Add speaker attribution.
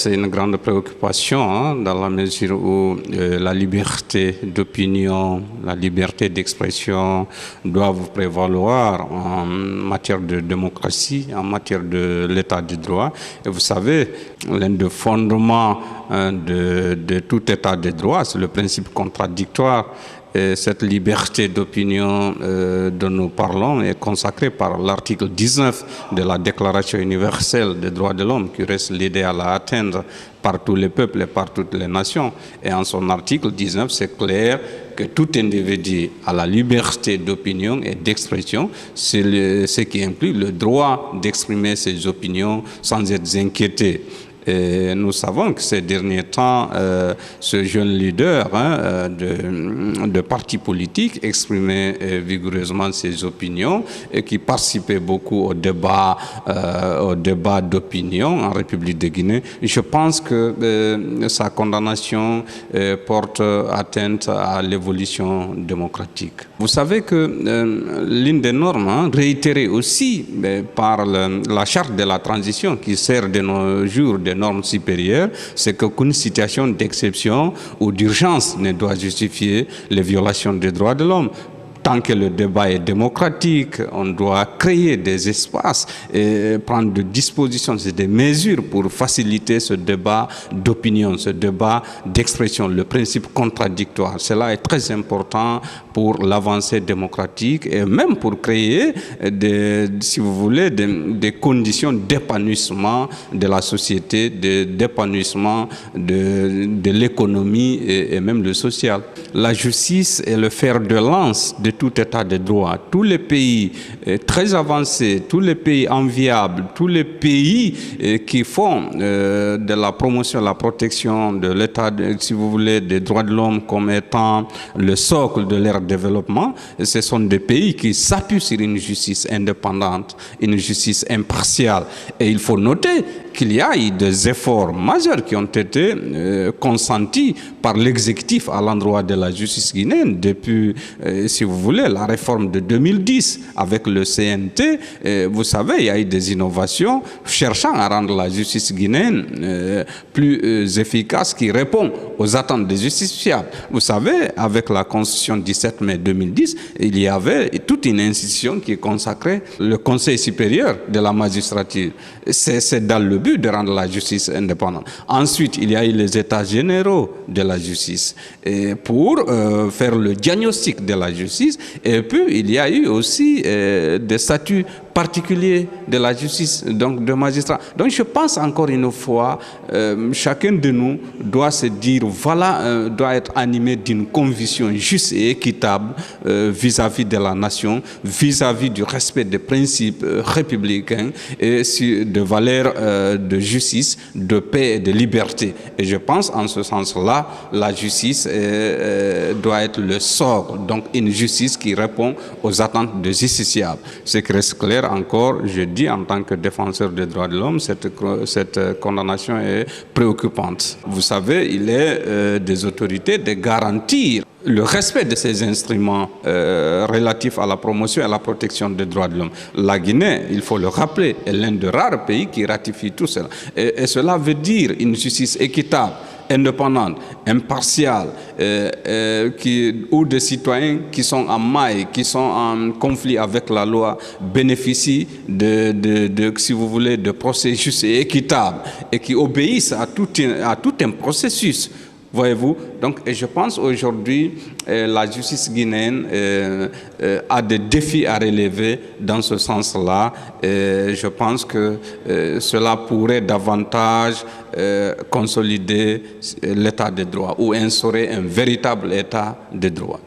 Speaker 1: c'est une grande préoccupation dans la mesure où la liberté d'opinion, la liberté d'expression doivent prévaloir en matière de démocratie, en matière de l'état de droit. Et vous savez, l'un des fondements de tout état de droit, c'est le principe contradictoire. Et cette liberté d'opinion dont nous parlons est consacrée par l'article 19 de la Déclaration universelle des droits de l'homme, qui reste l'idéal à atteindre par tous les peuples et par toutes les nations. Et en son article 19, c'est clair que tout individu a la liberté d'opinion et d'expression, ce qui implique le droit d'exprimer ses opinions sans être inquiété. Et nous savons que ces derniers temps, ce jeune leader de partis politiques exprimait vigoureusement ses opinions et qui participait beaucoup au débat d'opinion en République de Guinée. Je pense que sa condamnation porte atteinte à l'évolution démocratique. Vous savez que l'une des normes réitérées aussi par la charte de la transition qui sert de nos jours de normes supérieures, c'est qu'aucune situation d'exception ou d'urgence ne doit justifier les violations des droits de l'homme. Tant que le débat est démocratique, on doit créer des espaces et prendre des dispositions, des mesures pour faciliter ce débat d'opinion, ce débat d'expression, le principe contradictoire. Cela est très important pour l'avancée démocratique et même pour créer, si vous voulez, des conditions d'épanouissement de la société, d'épanouissement de l'économie et même le social. La justice est le fer de lance de tout état de droit. Tous les pays très avancés, tous les pays enviables, tous les pays qui font de la promotion, la protection de l'état, si vous voulez, des droits de l'homme comme étant le socle de leur développement, ce sont des pays qui s'appuient sur une justice indépendante, une justice impartiale. Et il faut noter qu'il y a eu des efforts majeurs qui ont été consentis par l'exécutif à l'endroit de la justice guinéenne depuis, si vous voulez, la réforme de 2010 avec le CNT. Vous savez, il y a eu des innovations cherchant à rendre la justice guinéenne plus efficace, qui répond aux attentes des justiciables. Vous savez, avec la Constitution 17 mai 2010, il y avait toute une institution qui consacrait le Conseil supérieur de la magistrature. C'est dans le but de rendre la justice indépendante. Ensuite, il y a eu les états généraux de la justice pour faire le diagnostic de la justice. Et puis, il y a eu aussi des statuts particuliers de la justice, donc de magistrats. Donc, je pense encore une fois, chacun de nous doit se dire, voilà, doit être animé d'une conviction juste et équitable vis-à-vis de la nation, vis-à-vis du respect des principes républicains et de valeurs de justice, de paix et de liberté. Et je pense en ce sens-là, la justice doit être le sort, donc une justice qui répond aux attentes des justiciables. Ce qui reste clair encore, je dis en tant que défenseur des droits de l'homme, cette condamnation est préoccupante. Vous savez, il est des autorités de garantir le respect de ces instruments relatifs à la promotion et à la protection des droits de l'homme. La Guinée, il faut le rappeler, est l'un des rares pays qui ratifie tout cela. Et cela veut dire une justice équitable, indépendante, impartiale, où des citoyens qui sont en maille, qui sont en conflit avec la loi, bénéficient si vous voulez, de procès justes et équitables et qui obéissent à tout un processus. Voyez-vous, donc je pense aujourd'hui la justice guinéenne a des défis à relever dans ce sens-là. Je pense que cela pourrait davantage consolider l'état de droit ou instaurer un véritable état de droit.